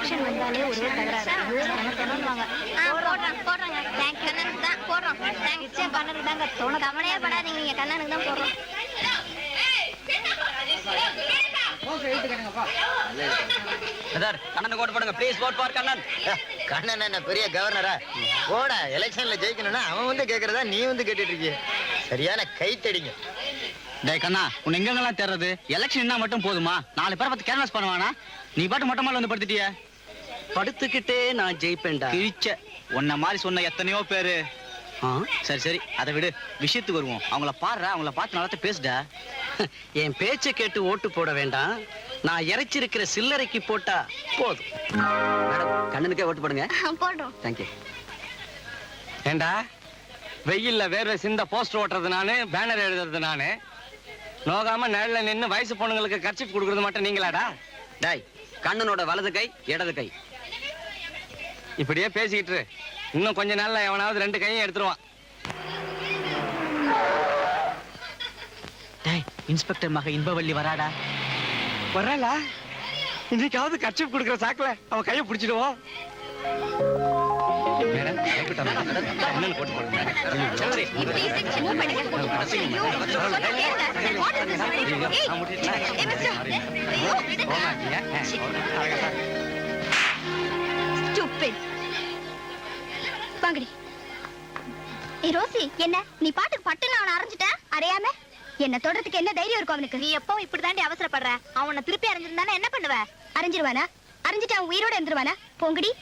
Election வந்தாலே ஒரே தகராறு. போடுறாங்க. கண்ணனுக்கு தான் போடுறோம். நிச்சயம் கண்ணனுக்கு தாங்க தோணும். கவலையே படாதீங்க, நீங்க கண்ணனுக்கு தான் போடுறோம். கண்ணன் ஓட்டு போடுங்க please. vote for Kannan. Kannan என்ன பெரிய கவர்னரா? போட எலெக்ஷன்ல ஜெயிக்கணும்னா அவன் வந்து கேக்குறதா நீ வந்து கேட்டுட்டு இருக்கிய. சரியான கைத்தடிங்க. டேய் கண்ணா, உன்னை எங்கெங்கெல்லாம் தேர்றது? எலெக்ஷன் மட்டும் போதுமா? 4 பேரை பார்த்து கேன்வாஸ் பண்ணுவானா? நீ பாட்டு மொட்டை மால வந்து படுத்துட்டிய. படுத்துக்கிட்டே நான் ஜெயிப்பேன்டா. கிழிச்ச உன்ன மாதிரி சொன்ன எத்தனையோ பேரு. சரி சரி அதை விடு, விஷயத்துக்கு வருவோம். அவங்கள பாடுற, அவங்கள பார்த்து நல்லா பேசுடா. என் பேச்சை கேட்டு ஓட்டு போட வேண்டாம். நான் இறைச்சிருக்கிற சில்லறைக்கு போட்டா போதும். மேடம், கண்ணனுக்கே ஓட்டு போடுங்க. போடுறோம். தேங்க்யூ. ஏண்டா வெயில்ல வேர்வை சிந்த போஸ்டர் ஓட்டுறது நானு, பேனர் எழுதுறது நானு. நோகாம நிழல்ல நின்னு வயசு பொண்ணுங்களுக்கு கர்ச்சீப் கொடுக்கறது மட்டும் நீங்களாடா? டாய், கண்ணனோட வலது கை இடது கை. இப்படியே பேசிக்கிட்டு இன்னும் கொஞ்ச நாள்ல எவனாவது 2 கையும் எடுத்துருவான். டாய், இன்ஸ்பெக்டர் மக இன்பவள்ளி வராடா. வர்றாளா? இன்னைக்காவது கர்ச்சீப் கொடுக்குற சாக்குல அவன் கையை பிடிச்சிடுவோம். மேடம், கண்ணன் போட்டு போடுங்க. வாங்கடி. ரோசி, என்ன நீ பாட்டுக்கு பட்டுன்னு அவனை அரைஞ்சிட்ட? அறையாம என்ன தொடறதுக்கு என்ன தைரியம் இருக்கும் அவனுக்கு? நீ எப்பவும் இப்படி தாண்டி அவசரப்படுற. அவனை திருப்பி அரைஞ்சிருந்தானே என்ன பண்ணுவ? அரைஞ்சிருவானா? அரைஞ்சிட்டு அவன் உயிரோட இருந்துருவானா? போங்கடி.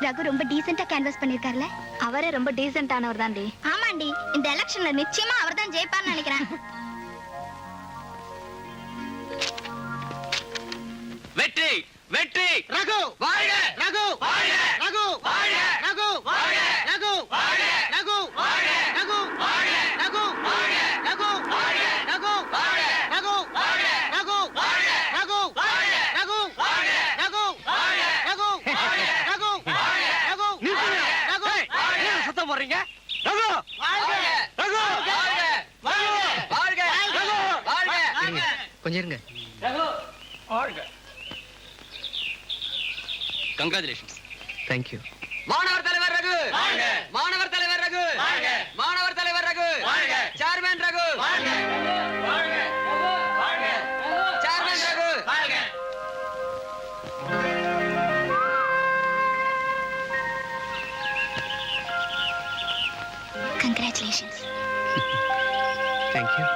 ரகு ரொம்ப டீசென்ட்டா கேன்வாஸ் பண்ணிருக்காருல. அவரே ரொம்ப டீசென்ட் ஆனவர் தான்டி. ஆமாண்டி, இந்த எலெக்ஷன்ல நிச்சயமா அவர்தான் ஜெயிப்பார்னு நினைக்கிறேன். வெற்றி வெற்றி. ரகு வாழ்க ரகு வாழ்க ரகு வாழ்க ரகு வாழ்க ரகு வாழ்க ரகு வாழ்க ரகு வாழ்க ரகு வாழ்க ரகு வாழ்க ரகு வாழ்க ரகு வாழ்க ரகு வாழ்க ரகு வாழ்க ரகு வாழ்க ரகு வாழ்க ரகு வாழ்க ரகு வாழ்க ரகு நிறுத்துங்க. ரகு ஏன் சத்தம் போடுறீங்க? ரகு வாழ்க ரகு வாழ்க வாழ்க வாழ்க வாழ்க. கொஞ்சம் இருங்க. கங்க்ராச்சுலேஷன்ஸ். தேங்க்யூ. மாணவர் தலைவர் ரகு வாழ்க. மாணவர் தலைவர் ரகு வாழ்க. மாணவர் தலைவர் ரகு வாழ்க. சேர்மன் ரகு வாழ்க வாழ்க வாழ்க சேர்மன் ரகு வாழ்க. Congratulations. Thank you.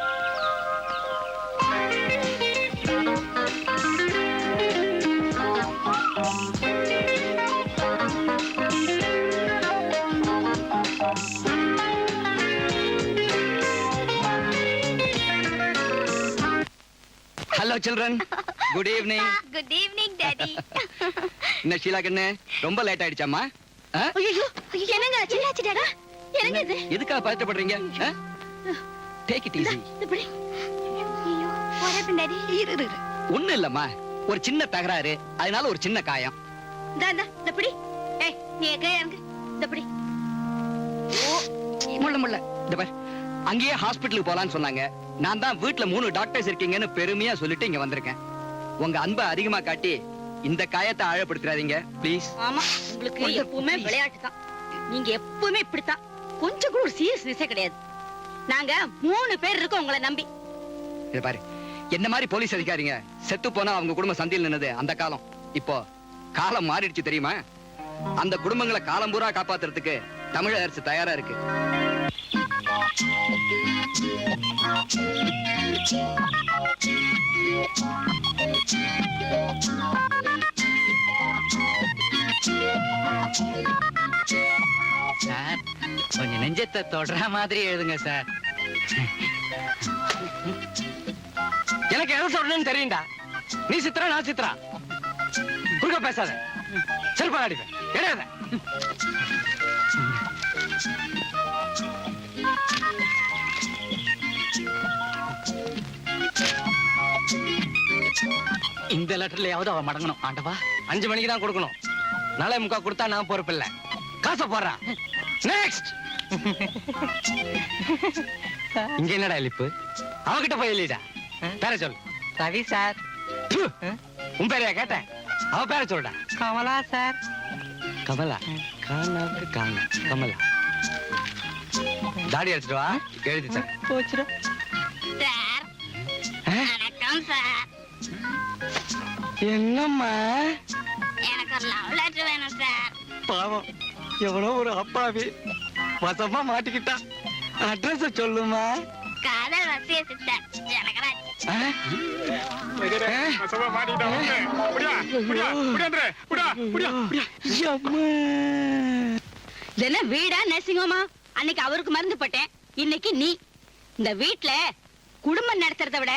Hello children, good evening. Good evening daddy. என்ன ஷீலா கண்ணு, ரொம்ப லேட் ஆயிடுச்சாமா? ஐயோ, என்னங்க சின்னாச்சு டாடா? என்னங்க இது? எதுக்காக பதட்டப்படுறீங்க? Take it easy. இப்படி. ஐயோ, what happened டாடி? இரு. ஒண்ணு இல்லம்மா, ஒரு சின்ன தகராறு, அதனால ஒரு சின்ன காயம். இந்த இப்படி. ஏய், நீ எங்க இறங்கு. இந்த இப்படி. முள்ள இந்த பார், அங்கேயே ஹாஸ்பிட்டலுக்கு போலான்னு சொன்னாங்க. நான் தான் வீட்டுல 3 டாக்டர்ஸ் இருக்கீங்கன்னு பெருமையா சொல்லிட்டு இங்க வந்திருக்கேன். உங்க அன்பை அதிகமா காட்டி இந்த காயத்தை ஆழப்படுத்துறாதீங்க ப்ளீஸ். ஆமா, உங்களுக்கு எப்பவுமே விளையாட்டு தான். நீங்க எப்பவுமே இப்படித்தான். கொஞ்சம் கூட ஒரு சீரியஸ்னஸே கிடையாது. நாங்க 3 பேர் இருக்கோம் உங்களை நம்பி. இத பாரு, என்ன மாதிரி போலீஸ் அதிகாரிங்க செத்து போனா அவங்க குடும்பம் சந்தியில் நின்னது அந்த காலம். இப்போ காலம் மாறிடுச்சு தெரியுமா? அந்த குடும்பங்களை காலம் பூரா காப்பாத்துறதுக்கு தமிழக அரசு தயாரா இருக்கு. சார், கொஞ்சம் நெஞ்சத்தை தொடர மாதிரி எழுதுங்க சார். எனக்கு எதை சொல்லணும்னு தெரியும்டா. நீ சித்ரா, நான் சித்ரா. குறுக்க பேசாத. செருப்பால் அடிப்பேன். எடாத. இந்த லெட்டர்லயாவது அவ மடங்கணும் ஆண்டவா. 5 மணிக்கு தான் கொடுக்கணும். 4:45 கொடுத்தா நான் பொறுப்பில்லை. காசை போடுறா. நெக்ஸ்ட். இங்க என்னடா இழிப்பு? அவகிட்ட போய் எழுதிடா. பேர சொல்லு. ரவி சார். ப்பு. உன் பேரையா கேட்டேன்? அவ பேரை சொல்லுடா. கமலா சார். கமலா. காணாக்கு காணா. கமலா. தாடி அடிச்சிட்டு வா. எழுதி தரேன். போச்சுடா. சார் வணக்கம் சார். என்னம்மா? எனக்கு ஒரு லவ் லெட்டர் வேணும் சார். பாவம், எவ்வளோ ஒரு அப்பாவி வசமா மாட்டிக்கிட்டா. அட்ரஸ் சொல்லுமா? காதல் வசிய சித்தர் ஜனகராஜ். இது என்ன வீடா நர்சிங்கோமா? அன்னைக்கு அவருக்கு மருந்து போட்டேன், இன்னைக்கு நீ. இந்த வீட்ல குடும்பம் நடத்துறத விட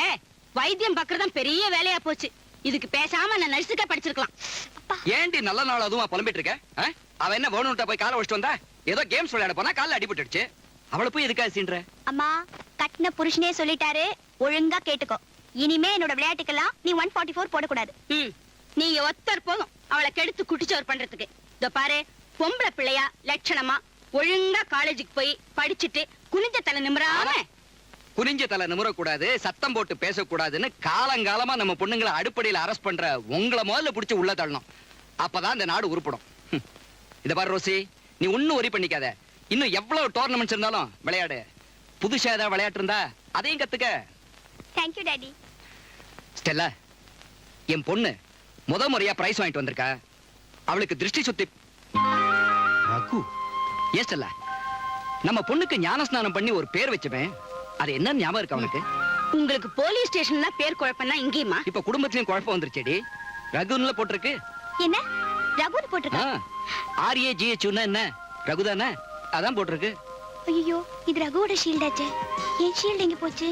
வைத்தியம் பாக்குறதுதான் பெரிய வேலையா போச்சு. இதுக்கு பேசாம நான் நர்ஸுக்கே படிச்சிருக்கலாம். ஏண்டி நல்ல நாள் அதுவும் புலம்பிட்டு இருக்க? அவ என்ன வேணும்ட்டா போய் காலை வச்சுட்டு வந்தா? ஏதோ கேம்ஸ் விளையாட போனா கால்ல அடிபட்டுடுச்சு. அவளை போய் எதுக்காக சீன்ற? அம்மா, கட்டின புருஷனே சொல்லிட்டாரு, ஒழுங்கா கேட்டுக்கோ. இனிமே என்னோட விளையாட்டுக்கெல்லாம் நீ 144 போடக்கூடாது. நீங்க ஒத்தர் போதும் அவளை கெடுத்து குட்டிச்சோர் பண்றதுக்கு. இதோ பாரு, பொம்பளை பிள்ளையா லட்சணமா ஒழுங்கா காலேஜுக்கு போய் படிச்சுட்டு குனிஞ்ச தலை நிமிராம. குனிஞ்ச தலை நிமிரக்கூடாது, சத்தம் போட்டு பேசக்கூடாதுன்னு காலங்காலமா நம்ம பொண்ணுங்களை அடுப்படியில அரெஸ்ட் பண்ற உங்களை முதல்ல புடிச்சு உள்ள தள்ளணும். அப்பதான் இந்த நாடு உருப்படும். இத பாரு ரோசி, நீ ஒன்னும் ஒரி பண்ணிக்காத. இன்னும் எவ்வளவு டோர்னமெண்ட்ஸ் இருந்தாலும் விளையாடு. புதுசா ஏதாவது விளையாட்டு இருந்தா அதையும் கத்துக்க. Thank you daddy. ஸ்டெல்லா, என் பொண்ணு முறையா பிரைஸ் வாங்கிட்டு வந்திருக்கா. அவளுக்கு திருஷ்டி சுத்தி. ரகு, ஏ ஸ்டெல்லா, நம்ம பொண்ணுக்கு ஞானஸ்நானம் பண்ணி ஒரு பேர் வச்சுவேன். அது என்ன ஞாபகம் இருக்கு அவனுக்கு? உங்களுக்கு போலீஸ் ஸ்டேஷன்ல பேர் குழப்பம்னா இங்கேயுமா? இப்ப குடும்பத்திலயும் குழப்பம் வந்துருச்சேடி. ரகுன்ல போட்டிருக்கு. என்ன ரகுன்னு போட்டிருக்க? RAGH என்ன? ரகுதானே? அதான் போட்டிருக்கு. ஐயோ, இது ரகுவோட ஷீல்டாச்சே. என் ஷீல்ட் எங்க போச்சு?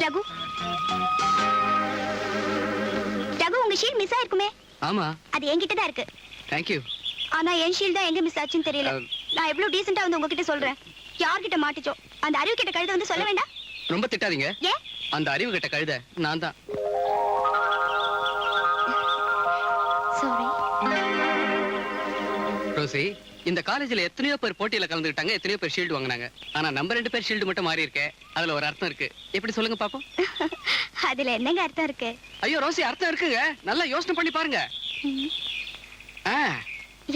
ரகு, ரகு, உங்க ஷீல்ட் மிஸ் ஆயிருக்குமே. ஆமா, அது என்கிட்ட தான் இருக்கு. தேங்க்யூ. ஆனா என் ஷீல்ட் தான் எங்க மிஸ் ஆச்சுன்னு தெரியல. நான் எவ்வளவு டீசென்ட்டா வந்து உங்ககிட்ட சொல்றேன். யார்கிட்ட மாட்டிச்சோ அந்த அறிவு கிட்ட கழுத வந்து சொல்ல வேண்டாம். ரொம்ப திட்டாதீங்க. ஏன்? அந்த அறிவு கிட்ட கழுத நான் தான். சாரி. ரோசி, இந்த காலேஜ்ல எத்தனையோ பேர் போட்டியில கலந்துக்கிட்டாங்க, எத்தனையோ பேர் ஷீல்டு வாங்குனாங்க. ஆனா நம்ம 2 பேர் ஷீல்டு மட்டும் மாறி இருக்கே. அதுல ஒரு அர்த்தம் இருக்கு. எப்படி சொல்லுங்க பாப்போம்? அதுல என்னங்க அர்த்தம் இருக்கு? ஐயோ ரோசி, அர்த்தம் இருக்குங்க. நல்லா யோசனை பண்ணி பாருங்க.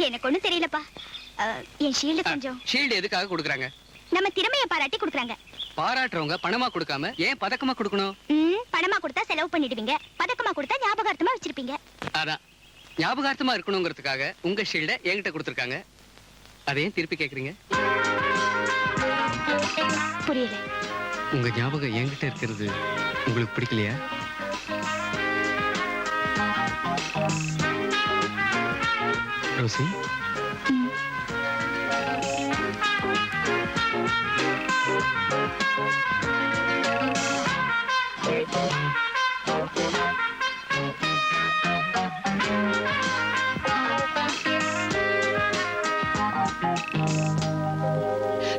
எனக்கு ஒண்ணும் தெரியலப்பா. என் ஷீல்டு கொஞ்சம். ஷீல்டு எதுக்காக கொடுக்குறாங்க? நம்ம திறமைய பாராட்டி கொடுக்குறாங்க. பாராட்டுறவங்க பணமா கொடுக்காம ஏன் பதக்கமா கொடுக்கணும்? பணமா கொடுத்தா செலவு பண்ணிடுவீங்க, பதக்கமா கொடுத்தா ஞாபகார்த்தமா வச்சிருப்பீங்க. அதான், ஞாபகார்த்தமா இருக்கணுங்கிறதுக்காக உங்க ஷீல்ட என்கிட்ட கொடுத்துருக்காங்க. அதையும் திருப்பி கேக்குறீங்க? புரியல. உங்க ஞாபகம் என்கிட்ட இருக்கிறது உங்களுக்கு பிடிக்கலையா? ரோசி,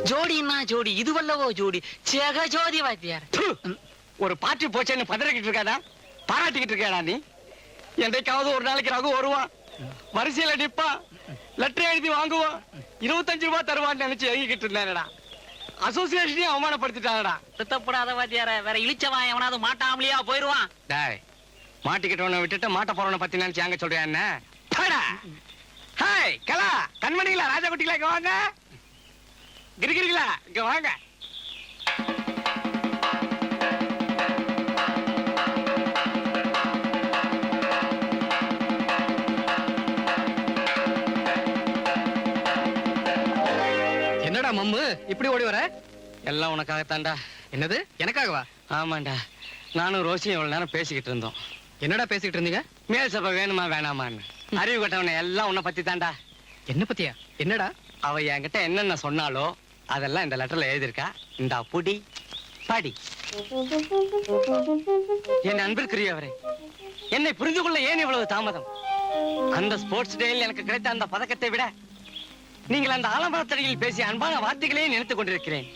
ஜோடின்னா ஜோடி, இதுவல்லவோ ஜோடி. ஜெக ஜோதி வாத்தியார். ஒரு பார்ட்டி போச்சேன்னு பதறிக்கிட்டு இருக்காடா, பாராட்டிக்கிட்டு இருக்காடா நீ. என்றைக்காவது ஒரு நாளைக்கு ரகு வருவான், வரிசையில நிப்பா, லெட்டர் எழுதி வாங்குவான், 25 ரூபாய் தருவான்னு நினைச்சு எழுதிக்கிட்டு இருந்தானடா. அசோசியேஷனையும் அவமானப்படுத்திட்டானடா. சுத்தப்படாத வாத்தியார, வேற இழிச்சவன் எவனாவது மாட்டாமலையா போயிருவான். டேய், மாட்டிக்கிட்டவனை விட்டுட்டு மாட்ட போறவனை பத்தி நினைச்சு அங்க சொல்றியா என்ன? ஹாய் கலா, கண்மணிகளா, ராஜா குட்டிகளா, இங்க வாங்க. கிரிகிரிகளா, இங்க வாங்க. என்னடா மம்மு இப்படி ஓடி வர? எல்லாம் உனக்காகத்தான்டா. என்னது, எனக்காகவா? ஆமாண்டா, நானும் ரோசியும் இவ்வளவு நேரம் பேசிக்கிட்டு இருந்தோம். என்னடா பேசிக்கிட்டு இருந்தீங்க? மேல் சபை வேணுமா வேணாமான்னு. அறிவு கட்டவனை எல்லாம் உன்னை பத்தி தான்டா. என்ன பத்தியா? என்னடா? அவ என்கிட்ட என்னென்ன சொன்னாலோ அதெல்லாம் இந்த லெட்டர்ல எழுதியிருக்கா. இந்த புடி படி. என் அன்பிற்குரியவரே, என்னை புரிந்து கொள்ள ஏன் இவ்வளவு தாமதம்? அந்த ஸ்போர்ட்ஸ் டேயில் எனக்கு கிடைத்த அந்த பதக்கத்தை விட நீங்கள் அந்த ஆலமரத்தடியில் பேசிய அன்பான வார்த்தைகளையே நினைத்துக் கொண்டிருக்கிறேன்.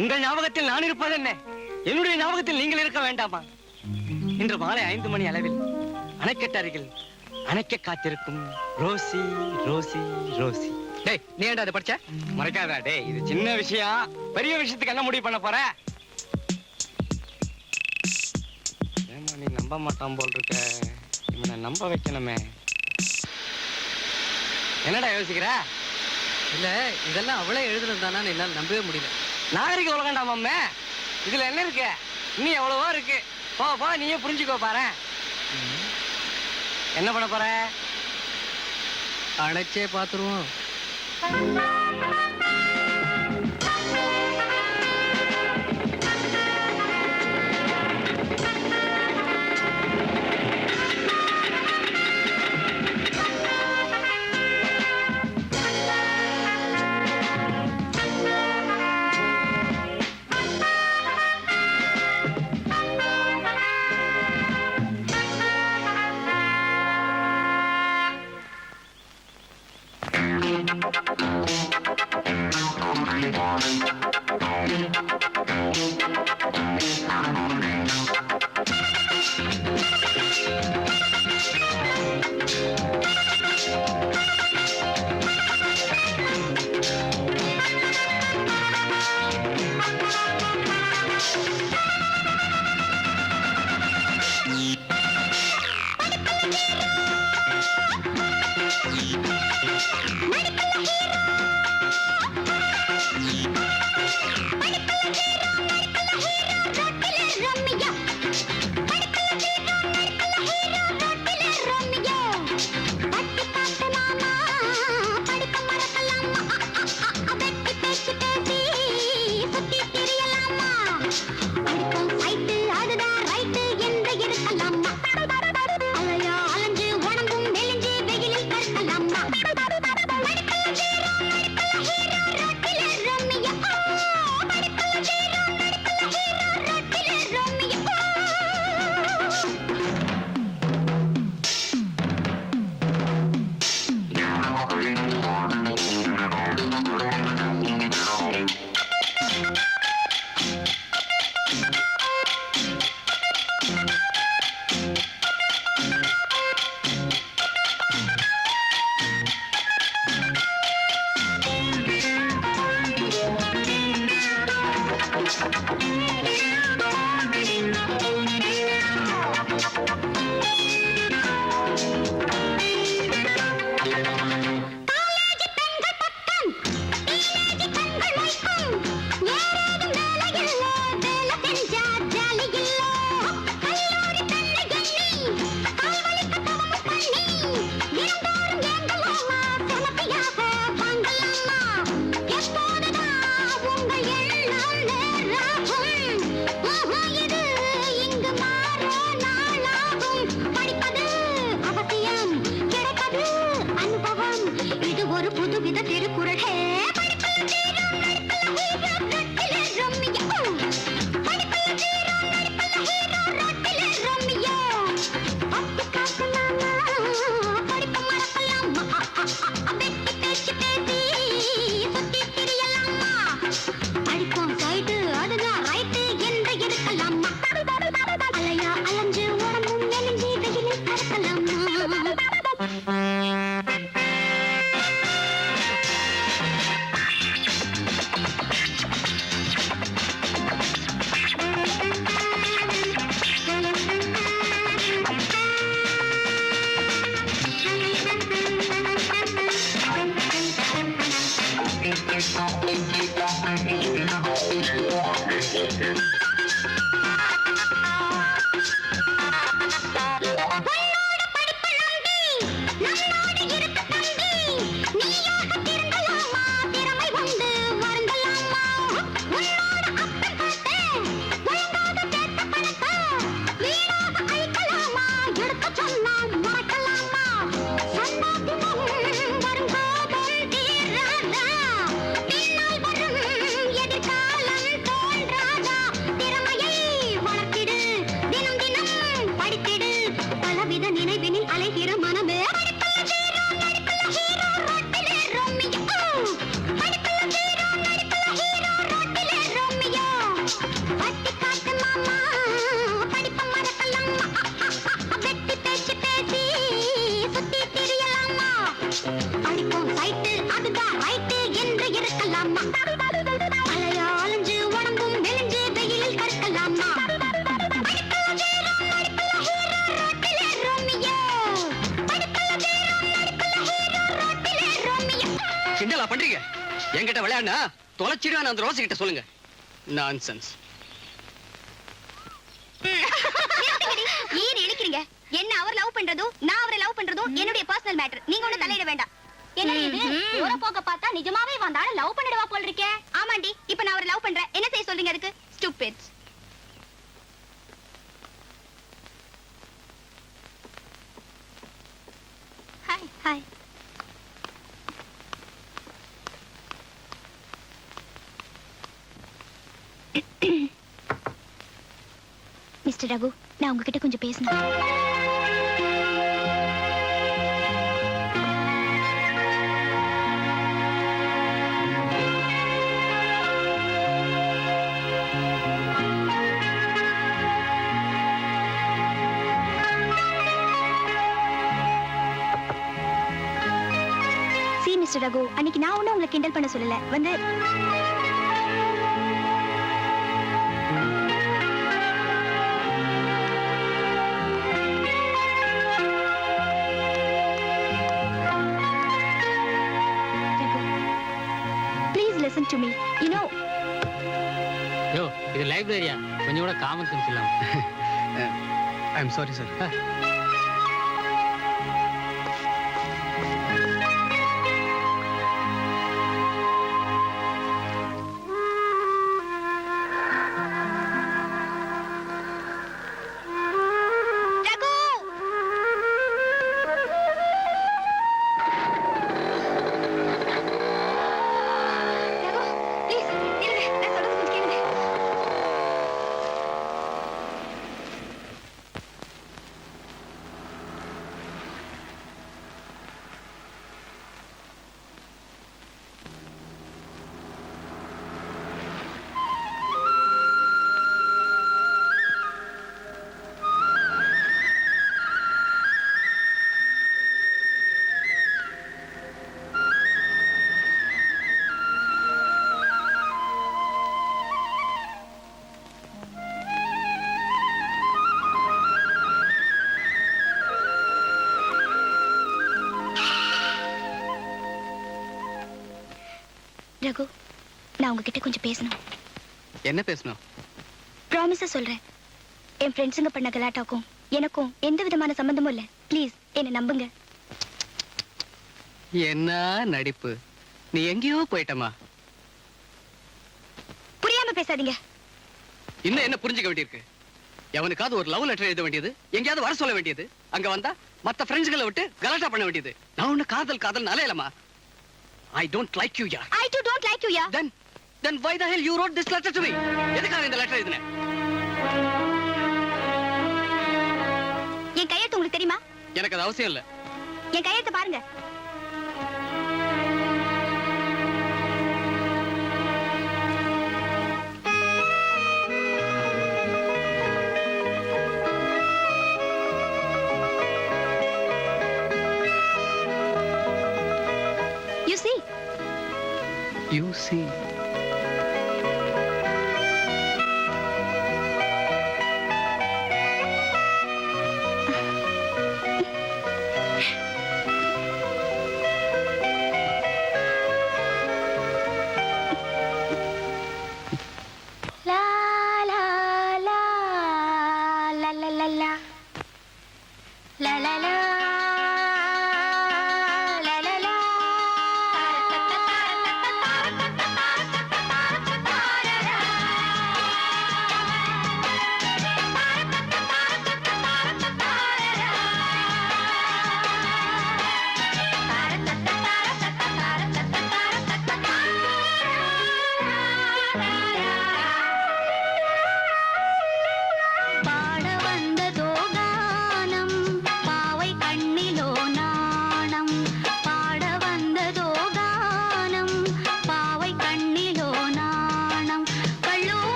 உங்கள் ஞாபகத்தில் நான் இருப்பது என்ன? என்னுடைய ஞாபகத்தில் நீங்கள் இருக்க வேண்டாமா? இன்று மாலை 5 மணி அளவில் அணைக்கட்டு அருகில் அணைக்க காத்திருக்கும் ரோசி ரோசி ரோசி. டேய், நீ ஏன்டா அதை படிச்ச? மறக்காதா டே, இது சின்ன விஷயம். பெரிய விஷயத்துக்கு என்ன முடிவு பண்ண போற? ஏமா நீ நம்ப மாட்டான் போல் இருக்க. இவனை நம்ப வைக்கணுமே. என்னடா யோசிக்கிற? இல்ல, இதெல்லாம் அவளே எழுதுனதுதானா என்னால நம்பவே முடியல. நாகரிக உலகண்டா மாமே. இதுல என்ன இருக்கு? இன்னும் எவ்வளவோ இருக்கு. போ போ, நீயே புரிஞ்சுக்கோ பாரு. என்ன பண்ண போற? அணைச்சே பாத்துருவோம். சொன்னா மறக்கலாமா? சன்னாத்தி மகன் வருங்காத கற்கலாமா அலையாளஞ்சு உடம்பும் மெலிஞ்சு வெயிலில் கற்கலாமா கிண்டலா பண்றீங்க? என்கிட்ட விளையாடுனா தொலைச்சிடுவேன் அந்த ரோசி கிட்ட சொல்லுங்க. நான்சென்ஸ். ஏன் இழுக்கிறீங்க? என்ன அவர் லவ் பண்றதும் நான் அவரை லவ் பண்றதும் என்னுடைய பர்சனல் மேட்டர். நீங்க ஒண்ணு தலையிட வேண்டாம். என்ன இது? போற போக்க பார்த்தா நிஜமாவே வந்தாலும் லவ் பண்ணிடுவா போல இருக்கே. ஆமாண்டி, இப்ப நான் அவரை லவ் பண்றேன். என்ன செய்ய சொல்றீங்க அதுக்கு? Stupid. Hi hi. Mister Raghu, நான் உங்ககிட்ட கொஞ்சம் பேசணும். மிஸ்டர் ரகு, அன்னைக்கு நான் ஒன்னும் உங்களை கிண்டல் பண்ண சொல்லல. வந்து please listen to me. You know, யோ இது லைப்ரரியா? கொஞ்சம் கூட காமன் சென்ஸ் இல்லாம. I am sorry sir. Raghu, நான் உங்ககிட்ட கொஞ்சம் பேசணும். என்ன பேசணும்? ப்ராமிஸா சொல்றேன். என் ஃப்ரெண்ட்ஸுங்க பண்ண கலாட்டாக்கும் எனக்கும் எந்த விதமான சம்பந்தமும் இல்ல. ப்ளீஸ் என்ன நம்புங்க. என்ன நடிப்பு! நீ எங்கேயோ போயிட்டமா. புரியாம பேசாதீங்க. இன்னும் என்ன புரிஞ்சுக்க வேண்டியிருக்கு? எவனுக்காவது ஒரு லவ் லெட்டர் எழுத வேண்டியது, எங்கேயாவது வர சொல்ல வேண்டியது, அங்க வந்தா மத்த ஃப்ரெண்ட்ஸ்களை விட்டு கலாட்டா பண்ண வேண்டியது. நான் ஒண்ணு காதல் அலையலமா. I don't like you, yeah. I too don't like you, yeah. Then why the hell you wrote this letter to me? எதுக்காக இந்த லெட்டர் எழுதின? என் கையெழுத்து உங்களுக்கு தெரியுமா? எனக்கு அது அவசியம் இல்ல. என் கையெழுத்து பாருங்க. You see. La la la la la la la la la la. La la la.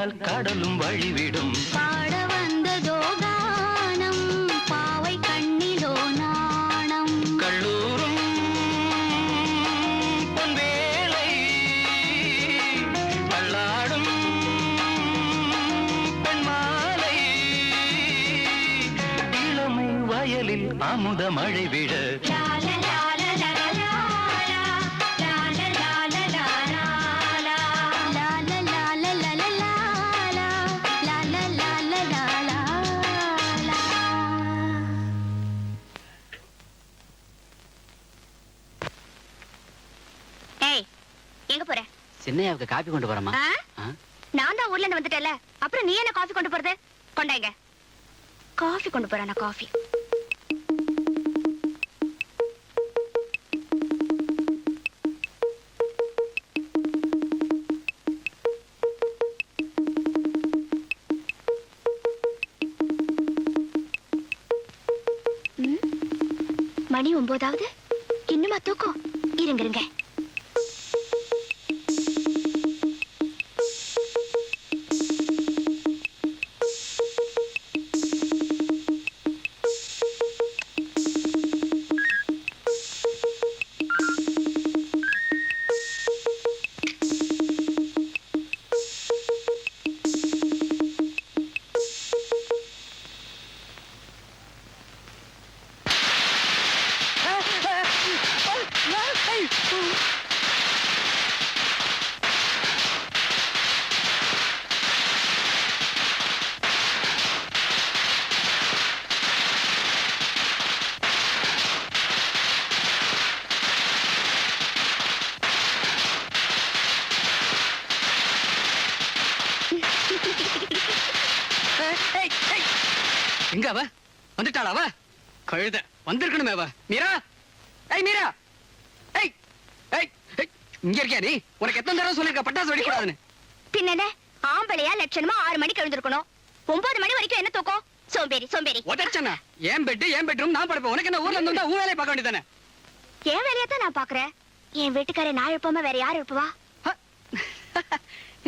வந்தால் கடலும் வழிவிடும். பாட வந்ததோ கானம், பாவை கண்ணிலோ நாணம். கல்லூரும் பொன்வேலை தள்ளாடும் பெண்மாலை, இளமை வயலில் அமுத மழை விழ. லா லா லா லா லா லா லா, லா லா லா லா லா லா லா, லா லா லா லா லா லா லா, லா லா லா லா லா லா. ஏய், எங்க போற? சின்னையாவுக்கு காப்பி கொண்டு வரமா? ஆ? நான் தான் ஊர்ல இருந்து வந்துட்டேன்ல, அப்புறம் நீ என்ன காஃபி கொண்டு போறது? கொண்டாங்க. காஃபி கொண்டு போறேன், காஃபி. மணி 9ஆவது, இன்னுமா தூக்கம்? இருங்க இருங்க. எங்க அவ வந்துட்டாளா? அவ கழுத வந்திருக்கணுமே. அவ மீரா, ஏய் மீரா, ஏய் ஏய் ஏய், இங்க இருக்கியா நீ? உனக்கு எத்தனை தடவை சொல்லிருக்க பட்டாசு வெடிக்கூடாதுன்னு? பின்னென்ன, ஆம்பளையா லட்சணமா 6 மணிக்கு எழுந்திருக்கணும். 9 மணி வரைக்கும் என்ன தூக்கம்? சோம்பேறி சோம்பேறி. உடச்சனா ஏன் பெட் ஏன் பெட்ரூம் நான் படுப்பேன். உனக்கு என்ன ஊர்ல இருந்து ஊ வேலையை பார்க்க வேண்டியதானே? என் வேலையை தான் நான் பாக்குறேன். என் வீட்டுக்காரே நான் எழுப்பாம வேற யார் எழுப்புவா?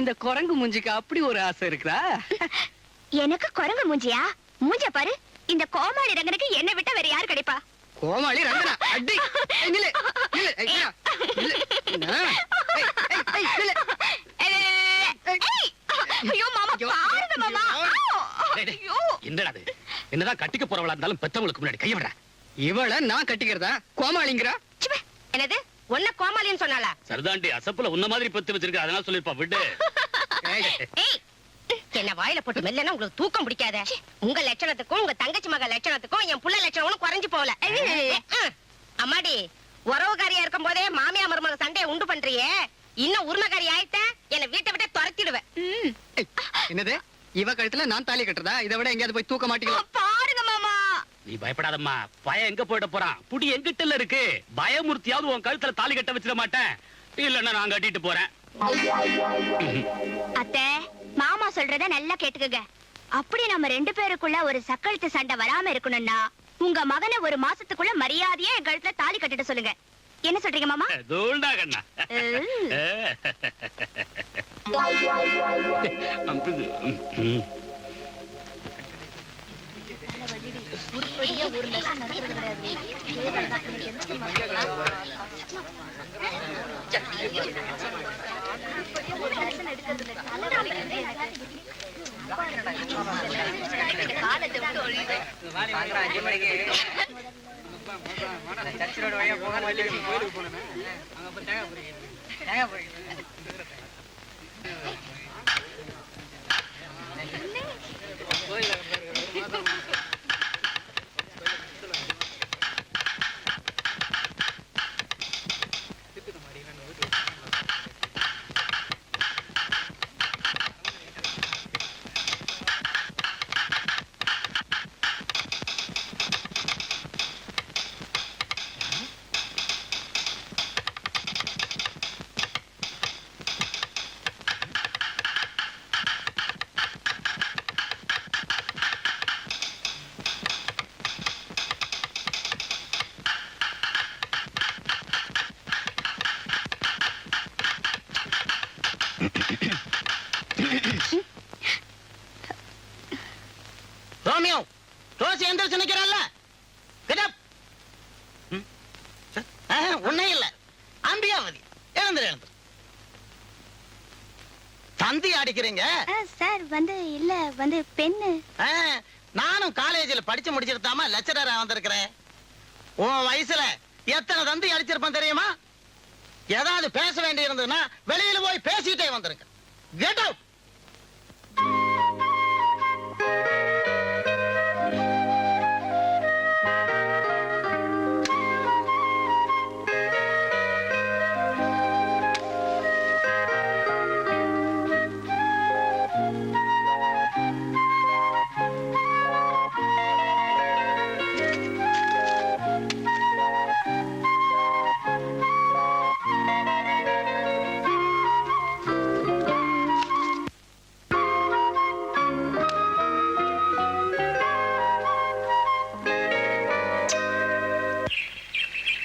இந்த குரங்கு மூஞ்சிக்கு அப்படி ஒரு ஆசை இருக்குதா? எனக்கு குரங்கு மூஞ்சியா? மூஞ்ச பாரு. இந்த கோமாளி ரங்கனுக்கு என்ன விட்டா வேற யார் கிடைப்பா? கோமாளி ரங்கனா அடி. ஏய் நில்லு நில்லு. ஏய் மீரா நில்லு. ஏய் ஏய் ஏய் நில்லு. ஏய், ஐயோ மாமா, பாருங்க மாமா. ஐயோ, என்னடா இது? என்னதான் கட்டிக்க போறவளா இருந்தாலும் பெத்தவங்களுக்கு முன்னாடி கைய விடுற. இவள நான் கட்டிக்கிறதா? கோமாளிங்கறா? ச்சே, என்னது ஒன்ன கோமாளின்னு சொன்னாளா? சரிதாண்டி, அசப்புல உன்ன மாதிரி பெத்து வச்சிருக்க, அதனால சொல்லிருப்பா விடு. ஏய் ஏய், என்ன வாயில போட்டு மெல்லனா உங்களுக்கு தூக்கம் பிடிக்காத? உங்க லட்சணத்துக்கும் உங்க தங்கச்சி மக லட்சணத்துக்கும் என் புள்ள லட்சணம் ஒண்ணும் குறைஞ்சு போகல. அம்மாடி, உறவுக்காரியா இருக்கும் போதே மாமியா மருமக சண்டையை உண்டு பண்றியே, இன்னும் உரிமைக்காரி ஆயிட்ட என்ன வீட்டை விட்டு துரத்திடுவேன். ஏய், என்னது? இவ கழுத்துல நான் தாலி கட்டுறதா? இதை விட எங்கயாவது போய் தூக்க மாட்டீங்களா? பாருங்க மாமா. நீ பயப்படாதம்மா, பயம் எங்க போயிட போறான்? புடி எங்கிட்ட இருக்கு. பயமுறுத்தியாவது உன் கழுத்துல தாலி கட்ட வச்சிட மாட்டேன். இல்லன்னா நான் கட்டிட்டு போறேன். அத்தை, மாமா சொல்றத நல்லா கேட்டுக்கங்க. அப்படி நம்ம 2 பேருக்குள்ள ஒரு சக்கழுத்து சண்டை வராம இருக்கணும்னா உங்க மகனை 1 மாசத்துக்குள்ள மரியாதையா என் கழுத்துல தாலி கட்டிட்டு சொல்லுங்க. என்ன சொல்றீங்க மாமா? தூள்டா கண்ணா. ரோசி எந்திரிச்சு நிக்கிறாள்ல Get up. உன்னை இல்ல அம்பிகாவதி எழுந்துரு தந்தி அடிக்கிறீங்க சார் வந்து பெண்ணு நானும் காலேஜில் படிச்சு முடிச்சிருந்தாம லெக்சரரா வந்திருக்கிறேன் உன் வயசுல எத்தனை தந்தி அடிச்சிருப்பேன் தெரியுமா ஏதாவது பேச வேண்டி இருந்ததுன்னா வெளியில போய் பேசிட்டே வந்திருக்க Get out.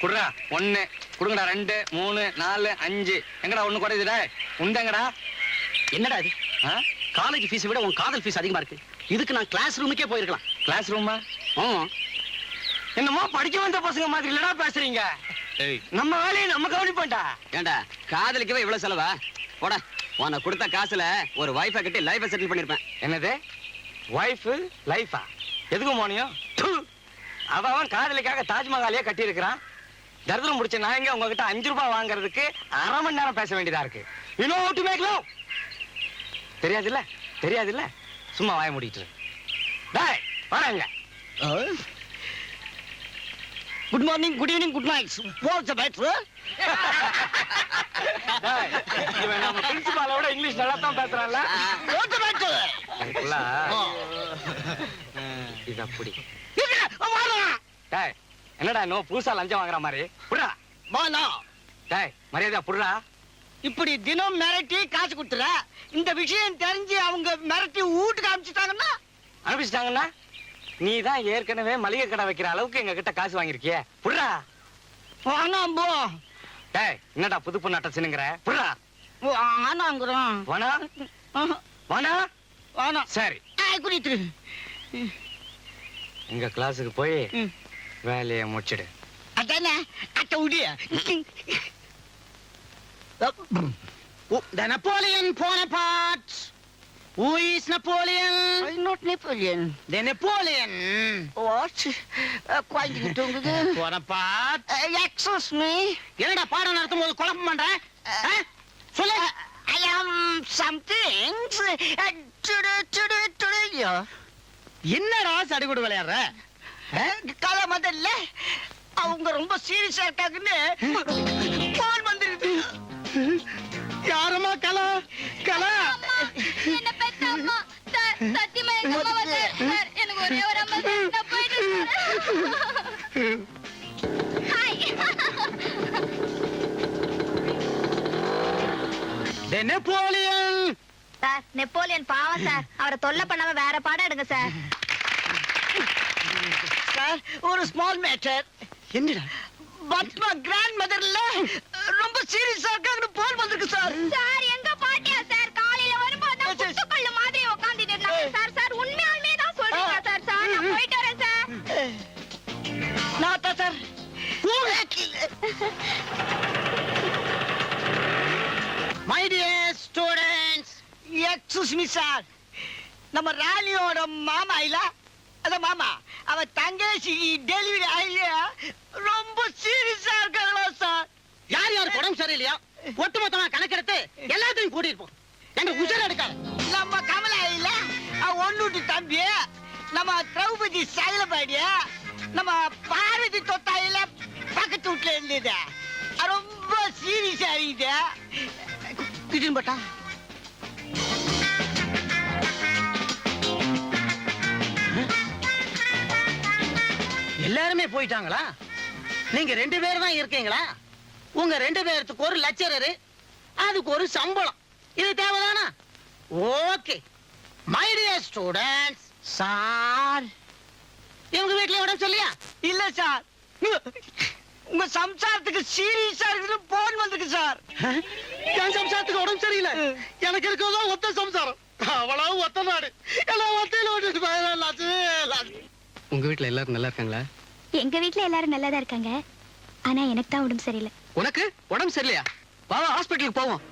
குடுறா 1 குடுங்கடா 2 3 4 5 எங்கடா 1 குறையுதுடா உண்டங்கடா என்னடா இது காலேஜ் ஃபீஸ் விட உன் காதல் ஃபீஸ் அதிகமா இருக்கு இதுக்கு நான் கிளாஸ் ரூமுக்கே போயிருக்கலாம். கிளாஸ் ரூமா என்னமோ படிக்க வந்த பசங்க மாதிரி இல்லடா பேசுறீங்க. நம்ம வேலையை நம்ம கவனிப்போம்டா. ஏண்டா காதலிக்கவே இவ்வளவு செலவா? போட, உனக்கு கொடுத்த காசுல ஒரு வைஃபை கட்டி லைஃபை செட்டில் பண்ணிருப்பேன். என்னது வைஃப் லைஃபா? எதுக்கு மோனியம்? அவன் காதலிக்காக தாஜ்மஹாலையே கட்டி இருக்கிறான். தரித்திரம் முடிச்ச நான் எங்க உங்ககிட்ட 5 ரூபாய் வாங்குறதுக்கு 1/2 மணி நேரம் பேச வேண்டியதா இருக்கு. You know how to make love? தெரியாதுல்ல சும்மா வாய மூடிட்டு டேய் வாங்க. Good morning, good evening, good night. What's the matter? டேய் இவன் நம்ம பிரின்சிபாலோட இங்கிலீஷ் நல்லா தான் பேசுறான்ல. What's the matter? இது அப்படி. டேய் என்னடா நோ புதுசா லஞ்சம் வாங்குற மாதிரி புடுறா. மானா டேய் மரியாதையா புடுறா. இப்படி தினம் மிரட்டி காசு கொடுத்துற. இந்த விஷயம் தெரிஞ்சு அவங்க மிரட்டி வீட்டுக்கு அனுப்பிச்சிட்டாங்கன்னா அனுப்பிச்சிட்டாங்கன்னா நீ தான் ஏற்கனவே மளிகை கடை வைக்கிற அளவுக்கு எங்க கிட்ட காசு வாங்கிருக்கிய புடுறா. வானாம்போ. டேய் என்னடா புது பொண்ணாட்ட சின்னுங்கற புடுறா. வானாங்கிறோம். வானா வானா வானா. சரி குடித்து எங்க கிளாஸுக்கு போய் வேலையை முடிச்சிடு. அதானே அட்ட உடிய. The Napoleon Bonaparte. Who is Napoleon? I'm not Napoleon. The Napoleon. What? குழந்தைங்க தூங்குது. Bonaparte. Excuse me. என்னடா பாடம் நடத்தும் போது குழப்பம் பண்ற? சொல்லு. I am something. என்னடா சடுகுடு விளையாடுற? கலை முதல்ல அவங்க ரொம்ப சீரியஸா இருக்காங்கன்னு போன் வந்துருது. யாரம்மா கலா? கலா என்ன பெத்த அம்மா சார், சத்தியமா எங்க அம்மா வந்து சார், எனக்கு ஒரே ஒரு அம்மா சார், நான் போயிட்டு hi. The Napoleon. Sir Napoleon பாவம் சார், அவரை தொல்லை பண்ணாம வேற பாடம் எடுங்க சார். சார் ஒரு ஸ்மால் மேட்டர். என்னடா பத்மா கிராண்ட் மதர்ல ரொம்ப சீரியஸா இருக்காங்கன்னு போன் வந்திருக்கு சார். சார் எங்க பாட்டியா சார், காலையில வரும்போது குத்துக்கல்லு மாதிரி உட்கார்ந்துட்டு இருந்தாங்க சார். சார் உண்மையாலுமே தான் சொல்றீங்க சார். சார் நான் போயிட்டு வரேன் சார். நாட்டா sir. My dear students, excuse me sir. நம்ம ராணியோட மாமா இல்ல, அத மாமா அவ தங்கச்சி டெலிவரி ஆகலையா, ரொம்ப சீரியஸா இருக்காங்களா சார். யார் யாருக்கு உடம்பு சரியில்லையா ஒட்டுமொத்தமா கணக்கெடுத்து எல்லாத்தையும் கூட்டிருப்போம். எங்க உஷார எடுக்காது. நம்ம கமலா இல்ல, அவ ஒண்ணுட்டு தம்பி, நம்ம திரௌபதி சைலபாடிய, நம்ம பார்வதி தொத்தாயில பக்கத்து வீட்டுல இருந்தது ரொம்ப சீரியஸா இருக்குது. பட்டா எல்லாருமே போயிட்டாங்களா? நீங்க 2 பேர் தான் இருக்கீங்களா? உங்க 2 பேருக்கு ஒரு லெக்சரர், அதுக்கு ஒரு சம்பளம். இது தேவைதானா? Okay my dear students. Sir இவங்க வீட்டுல உடம்பு சொல்லியா? இல்ல சார், உங்க சம்சாரத்துக்கு சீரியஸா இருக்குன்னு போன் வந்திருக்கு சார். என் சம்சாரத்துக்கு உடம்பு சரியில்லை. எனக்கு இருக்கிறதோ ஒத்த சம்சாரம், அவ்வளவு ஒத்த நாடு. எல்லாம் ஒத்தையில ஓட்டு உங்க வீட்ல எல்லாரும் நல்லா இருக்காங்களா? எங்க வீட்ல எல்லாரும் நல்லா தான் இருக்காங்க. ஆனா எனக்கு தான் உடம்பு சரியில்லை. உனக்கு உடம்பு சரியில்லையா? வா ஹாஸ்பிட்டலுக்கு போவோம்.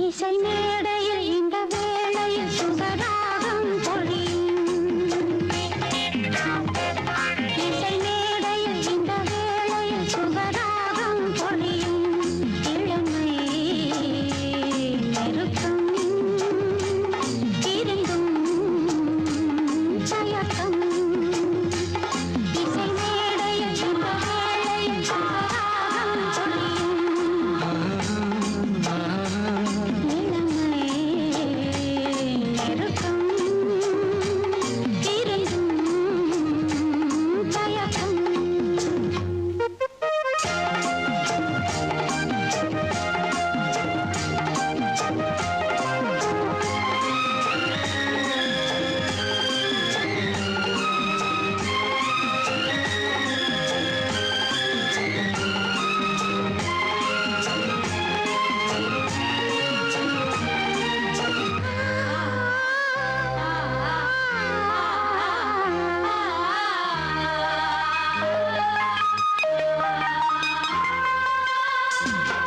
இசை மேடையில் இந்த வேளையில் சுகராகம் பொழியும். இசை மேடையில் இந்த வேளையில் சுகராகம் பொழியும். இளமை நெருக்கம் இருந்தும் தயக்கம். இசை மேடையில் இந்த வேளையில் சுகராகம் பொழியும்.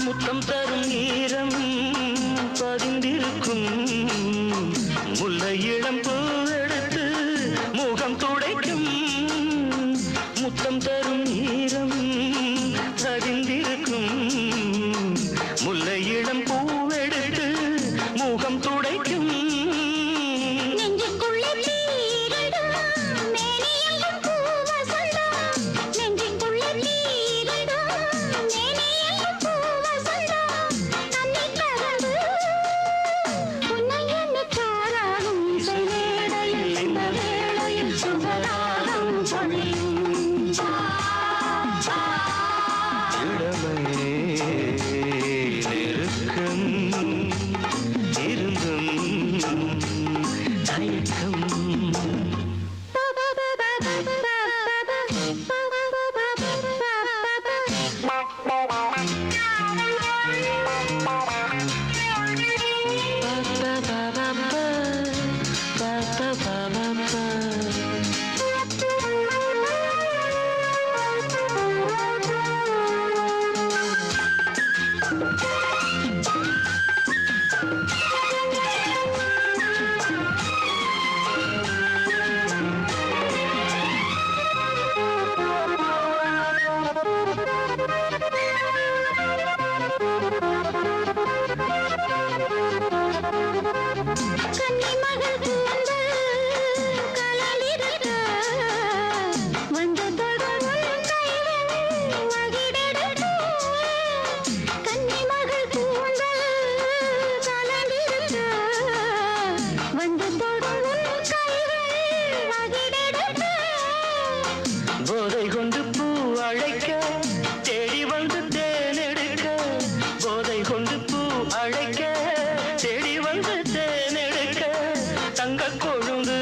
முத்தம் தரும் ஈரம் பதிந்திருக்கும் முல்லை இளம் பூவெடுத்து முகம் துடைக்கும். முத்தம் தரும் ஈரம் பதிந்திருக்கும் முல்லை இளம் பூவெடுத்து முகம் துடைக்கும். போதை கொண்டு பூ அழைக்க தேடி வந்து தேனெடுக்க. போதை கொண்டு பூ அழைக்க தேடி வந்து தேனெடுக்க. தங்க கொழுந்து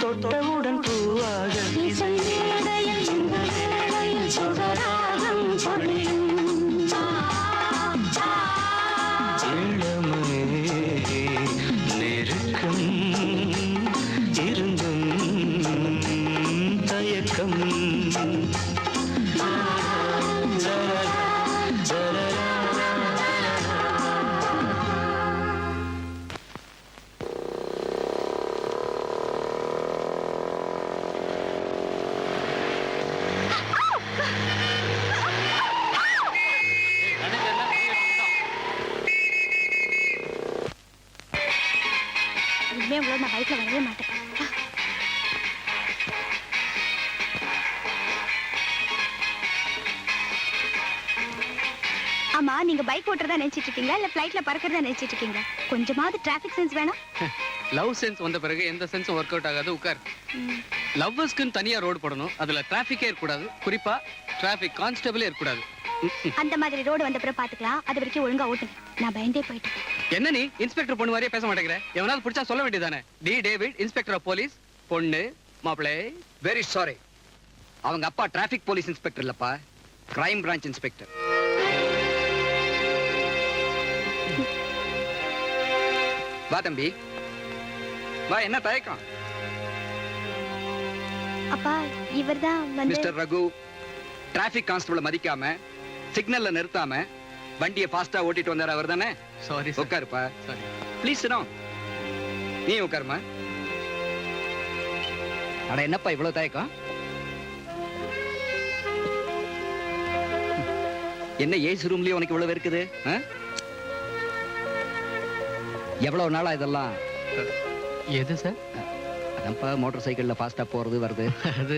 தொட்டவுடன் பூவாக இசை மேடையில் இந்த வேளையில் சுகராகம் பொழியும். இளமை நெருக்கம் இருந்தும் தயக்கம். இனிமே உங்களோட நான் பைக்ல வரவே மாட்டேன். ஆமா, நீங்க பைக் ஓட்டுறதா நினைச்சிட்டு இருக்கீங்களா இல்ல பிளைட்ல பறக்கிறதா நினைச்சிட்டு இருக்கீங்களா? கொஞ்சமாவது டிராபிக் சென்ஸ் வேணும். லவ் சென்ஸ் வந்த பிறகு எந்த சென்ஸும் ஒர்க் அவுட் ஆகாது. உட்கார். லவ்வர்ஸ்க்குன்னு தனியா ரோடு போடணும். அதுல டிராபிக்கே இருக்கக்கூடாது. குறிப்பா டிராபிக் கான்ஸ்டபிளே இருக்கக்கூடாது. அந்த மாதிரி ரோடு வந்த பிறகு பாத்துக்கலாம். அது வரைக்கும் ஒழுங்கா ஓட்டுங்க. நான் பயந்தே போயிட்டேன். என்ன நீ இன்ஸ்பெக்டர் பொண்ணு மாதிரியே பேச மாட்டேங்கிற? எவனாவது பிடிச்சா சொல்ல வேண்டியதானே? D David, inspector of police, பொண்ணு மாப்பிளை. Very sorry. அவங்க அப்பா டிராபிக் போலீஸ் இன்ஸ்பெக்டர் இல்லப்பா, கிரைம் பிரான்ச் இன்ஸ்பெக்டர். வா தம்பி வா. என்ன தயக்கம்? அப்பா இவர்தான் வந்து மிஸ்டர் ரகு, டிராபிக் கான்ஸ்டபிள மதிக்காம சிக்னல்ல நிறுத்தாம வண்டியை ஃபாஸ்டா ஓட்டிட்டு வந்தாரு அவர் தானே? சாரி உட்காருப்பா. சாரி. ப்ளீஸ் நீ உட்காருமா. அட என்னப்பா இவ்வளவு தயக்கம்? என்ன ஏசி ரூம்லயே உனக்கு இவ்வளவு இருக்குது? எவ்வளவு நாளா இதெல்லாம்? எது சார்? அதான்ப்பா மோட்டார் சைக்கிள்ல ஃபாஸ்டா போறது வருது. அது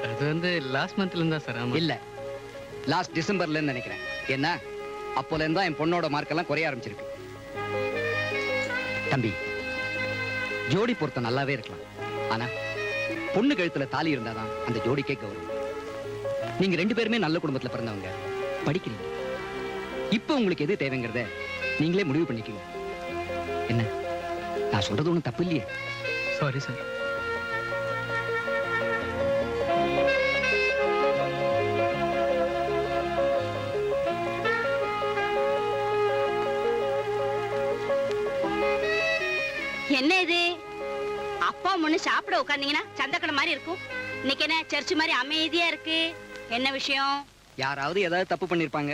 அது வந்து லாஸ்ட் மந்த்ல இருந்தா சார். ஆமா. இல்ல, லாஸ்ட் டிசம்பர்ல நினைக்கிறேன். என்ன அப்போல இருந்தா என் பொண்ணோட மார்க் எல்லாம் குறைய ஆரம்பிச்சிருக்கு. தம்பி, ஜோடி பொறுத்த நல்லாவே இருக்கலாம், ஆனா பொண்ணு கழுத்துல தாலி இருந்தாதான் அந்த ஜோடிக்கே கௌரவம். நீங்க 2 பேருமே நல்ல குடும்பத்துல பிறந்தவங்க, படிக்கிறீங்க. இப்ப உங்களுக்கு எது தேவைங்கிறத நீங்களே முடிவு பண்ணிக்கீங்க. என்ன நான் சொல்றது ஒண்ணும் தப்பு இல்லையே? Sorry sir. என்ன இது? அப்பா முன்னு சாப்பிட உட்கார்ந்தீங்கன்னா சந்தக்கடை மாதிரி இருக்கும். இன்னைக்கு என்ன சர்ச் மாதிரி அமைதியா இருக்கு? என்ன விஷயம்? யாராவது ஏதாவது தப்பு பண்ணிருப்பாங்க,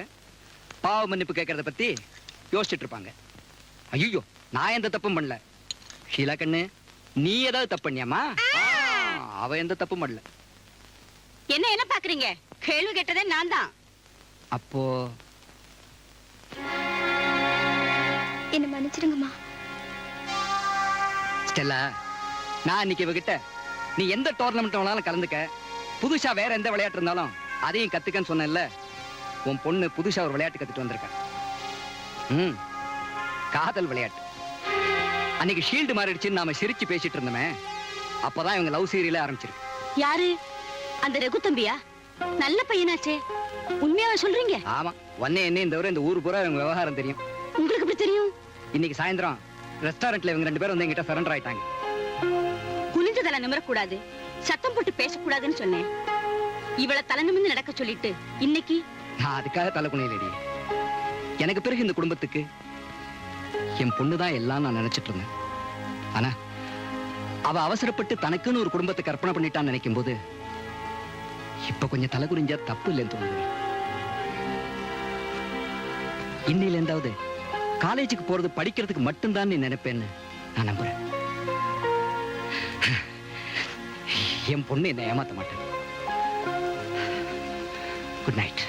பாவ மன்னிப்பு கேட்கறத பத்தி யோசிச்சுட்டு இருப்பாங்க. ஐயோ, நான் எந்த தப்பும் பண்ணல. ஷீலா கண்ணு, நீ ஏதாவது தப்பு பண்ணியாமா? அவ எந்த தப்பும் பண்ணல. என்ன என்ன பாக்குறீங்க? கேள்வி கேட்டதே நான் தான். அப்போ என்ன மன்னிச்சிடுங்கம்மா. ஸ்டெல்லா, நான் இன்னைக்கு இவகிட்ட நீ எந்த டோர்னமெண்ட் வேணாலும் கலந்துக்க, புதுசா வேற எந்த விளையாட்டு இருந்தாலும் அதையும் கத்துக்கன்னு சொன்னேன்ல. உன் பொண்ணு புதுசா ஒரு விளையாட்டு கத்துட்டு வந்திருக்க. காதல் விளையாட்டு. அன்னைக்கு ஷீல்டு மாறிடுச்சுன்னு நாம சிரிச்சு பேசிட்டு இருந்தோமே, அப்பதான் இவங்க லவ் சீரியலே ஆரம்பிச்சிருக்கு. யாரு? அந்த ரகு தம்பியா? நல்ல பையனாச்சே. உண்மையாவா சொல்றீங்க? ஆமா, ஒன்னே என்ன இந்த இந்த ஊரு பூரா இவங்க விவகாரம் தெரியும். உங்களுக்கு எப்படி தெரியும்? இன்னைக்கு சாயந்தரம் ரெஸ்டாரண்ட்ல இவங்க 2 பேரும் வந்து என்கிட்ட சரண்டர் ஆயிட்டாங்க. குனிஞ்ச தலை நிமிரக்கூடாது, சத்தம் போட்டு பேசக்கூடாதுன்னு சொன்னேன். இவள தலை நிமிர்ந்து நடக்க சொல்லிட்டு இன்னைக்கு நான் அதுக்காக தலை குனியலடி. எனக்கு பிறகு இந்த குடும்பத்துக்கு என் பொண்ணுதான் எல்லாம் நான் நினைச்சிட்டு இருந்தேன். ஆனா அவ அவசரப்பட்டு தனக்குன்னு ஒரு குடும்பத்தை கற்பனை பண்ணிட்டான்னு நினைக்கும் போது இப்ப கொஞ்சம் தலை குறிஞ்சா தப்பு இல்லைன்னு தோணுது. இன்னையில இருந்தாவது காலேஜுக்கு போறது படிக்கிறதுக்கு மட்டும்தான் நீ நினைப்பேன்னு நான் நம்புறேன். என் பொண்ணு என்னை ஏமாத்த மாட்டேன். Good night.